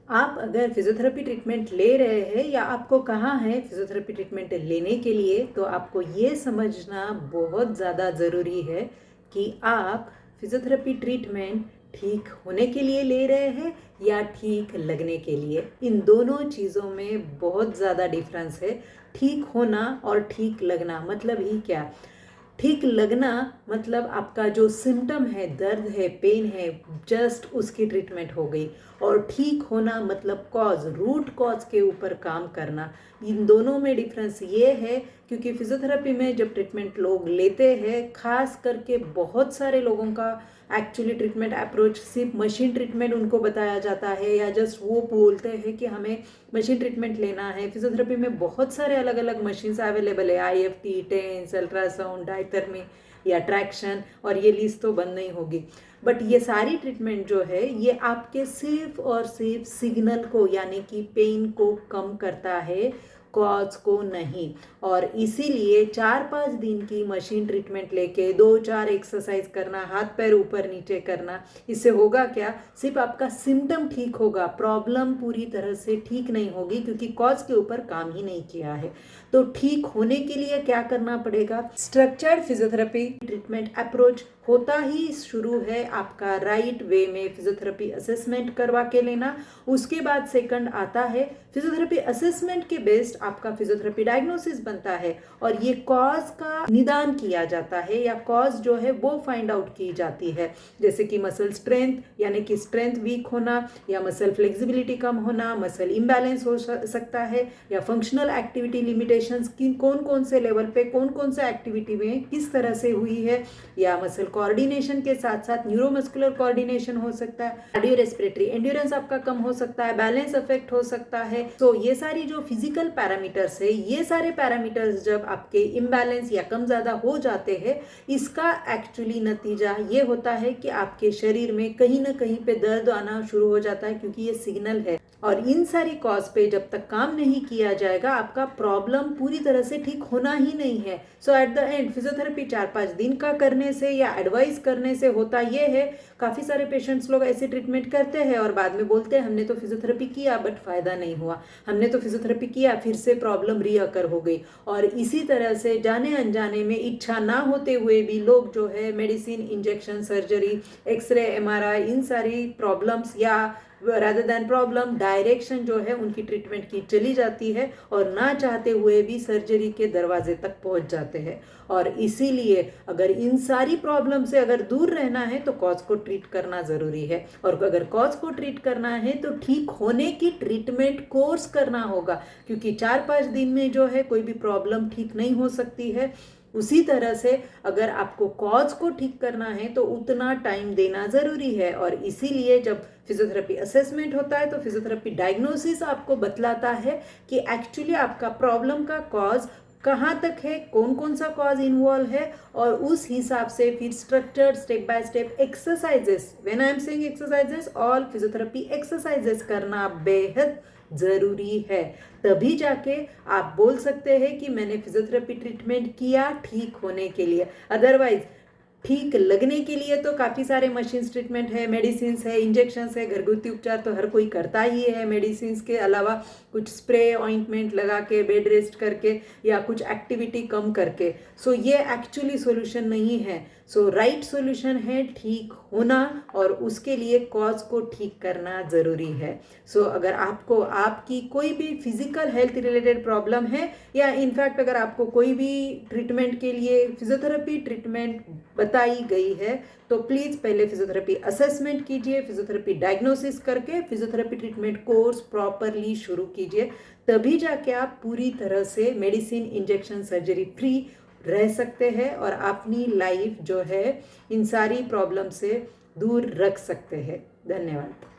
आप अगर physiotherapy treatment ले रहे हैं या आपको कहाँ है फिजियोथेरेपी ट्रीटमेंट लेने के लिए, तो आपको ये समझना बहुत ज़्यादा ज़रूरी है कि आप फिजियोथेरेपी ट्रीटमेंट ठीक होने के लिए ले रहे हैं या ठीक लगने के लिए। इन दोनों चीज़ों में बहुत ज़्यादा डिफरेंस है। ठीक होना और ठीक लगना मतलब ही क्या? ठीक लगना मतलब आपका जो सिम्टम है, दर्द है, पेन है, जस्ट उसकी ट्रीटमेंट हो गई। और ठीक होना मतलब कॉज, रूट कॉज के ऊपर काम करना। इन दोनों में डिफरेंस ये है क्योंकि फिजियोथेरेपी में जब ट्रीटमेंट लोग लेते हैं, खास करके बहुत सारे लोगों का एक्चुअली ट्रीटमेंट अप्रोच सिर्फ मशीन ट्रीटमेंट उनको बताया जाता है या जस्ट वो बोलते हैं कि हमें मशीन ट्रीटमेंट लेना है। फिजियोथेरेपी में बहुत सारे अलग अलग मशीन्स अवेलेबल है, IFT, टेंस, अल्ट्रासाउंड, डायथर्मी या ट्रैक्शन, और ये लिस्ट तो बंद नहीं होगी। बट ये सारी ट्रीटमेंट जो है ये आपके सिर्फ और सिर्फ सिग्नल को यानी कि पेन को कम करता है, कॉज को नहीं। और इसीलिए 4-5 दिन की मशीन ट्रीटमेंट लेके 2-4 एक्सरसाइज करना, हाथ पैर ऊपर नीचे करना, इससे होगा क्या? सिर्फ आपका सिम्टम ठीक होगा, प्रॉब्लम पूरी तरह से ठीक नहीं होगी क्योंकि कॉज के ऊपर काम ही नहीं किया है। तो ठीक होने के लिए क्या करना पड़ेगा? स्ट्रक्चर्ड फिजियोथेरेपी ट्रीटमेंट अप्रोच होता ही शुरू है आपका राइट वे में फिजियोथेरेपी असेसमेंट करवा के लेना। उसके बाद सेकंड आता है फिजियोथेरेपी असेसमेंट के बेस्ड आपका फिजियोथेरेपी डायग्नोसिस बनता है और ये कॉज का निदान किया जाता है या कॉज जो है वो फाइंड आउट की जाती है। जैसे कि मसल स्ट्रेंथ यानी कि स्ट्रेंथ वीक होना या मसल फ्लेक्सिबिलिटी कम होना, मसल इम्बैलेंस हो सकता है या फंक्शनल एक्टिविटी लिमिटेशंस की कौन कौन से लेवल पे कौन कौन से एक्टिविटी में किस तरह से हुई है, या मसल कोऑर्डिनेशन के साथ साथ न्यूरोमस्कुलर कोऑर्डिनेशन हो सकता है, कार्डियो रेस्पिरेटरी एंड्योरेंस आपका कम हो सकता है, बैलेंस अफेक्ट हो सकता है। तो ये सारी जो फिजिकल पैरामीटर्स है, ये सारे पैरामीटर्स जब आपके इम्बैलेंस या कम ज्यादा हो जाते हैं, इसका एक्चुअली नतीजा ये होता है कि आपके शरीर में कहीं ना कहीं पे दर्द आना शुरू हो जाता है क्योंकि ये सिग्नल है। और इन सारी कॉज पे जब तक काम नहीं किया जाएगा आपका प्रॉब्लम पूरी तरह से ठीक होना ही नहीं है। सो एट द एंड फिजियोथेरेपी 4-5 दिन का करने से या एडवाइस करने से होता ये है, काफ़ी सारे पेशेंट्स लोग ऐसे ट्रीटमेंट करते हैं और बाद में बोलते हैं हमने तो फिजियोथेरेपी किया बट फ़ायदा नहीं हुआ, हमने तो फिजियोथेरेपी किया फिर से प्रॉब्लम रीअकर हो गई। और इसी तरह से जाने अनजाने में, इच्छा ना होते हुए भी लोग जो है medicine, injection, surgery, x-ray, MRI, इन सारी प्रॉब्लम्स या रादर दैन प्रॉब्लम डायरेक्शन जो है उनकी ट्रीटमेंट की चली जाती है और ना चाहते हुए भी सर्जरी के दरवाजे तक पहुंच जाते हैं। और इसीलिए अगर इन सारी प्रॉब्लम से अगर दूर रहना है तो कॉज को ट्रीट करना ज़रूरी है, और अगर कॉज को ट्रीट करना है तो ठीक होने की ट्रीटमेंट कोर्स करना होगा क्योंकि 4-5 दिन में जो है कोई भी प्रॉब्लम ठीक नहीं हो सकती है। उसी तरह से अगर आपको कॉज को ठीक करना है तो उतना टाइम देना ज़रूरी है। और इसीलिए जब फिजियोथेरेपी असेसमेंट होता है तो फिजियोथेरेपी डायग्नोसिस आपको बतलाता है कि एक्चुअली आपका प्रॉब्लम का कॉज कहाँ तक है, कौन कौन सा कॉज इन्वॉल्व है, और उस हिसाब से फिर structured step by step exercises, when I am saying exercises, all physiotherapy exercises करना बेहद ज़रूरी है। तभी जाके आप बोल सकते हैं कि मैंने फिजियोथेरेपी ट्रीटमेंट किया ठीक होने के लिए। अदरवाइज ठीक लगने के लिए तो काफ़ी सारे मशीन्स ट्रीटमेंट है, मेडिसिन्स है, इंजेक्शंस है, घरगुती उपचार तो हर कोई करता ही है। मेडिसिन्स के अलावा कुछ स्प्रे ऑइंटमेंट लगा के, बेड रेस्ट करके या कुछ एक्टिविटी कम करके। सो ये एक्चुअली सोल्यूशन नहीं है। सो राइट सोल्यूशन है ठीक होना और उसके लिए कॉज को ठीक करना ज़रूरी है। सो अगर आपको आपकी कोई भी फिजिकल हेल्थ रिलेटेड प्रॉब्लम है या इनफैक्ट अगर आपको कोई भी ट्रीटमेंट के लिए फिजियोथेरेपी ट्रीटमेंट बताई गई है तो प्लीज़ पहले फिजियोथेरेपी असेसमेंट कीजिए, फिजियोथेरेपी डायग्नोसिस करके फिजियोथेरेपी ट्रीटमेंट कोर्स प्रॉपरली शुरू कीजिए। तभी जाके आप पूरी तरह से मेडिसिन, इंजेक्शन, सर्जरी फ्री रह सकते हैं और अपनी लाइफ जो है इन सारी प्रॉब्लम से दूर रख सकते हैं। धन्यवाद।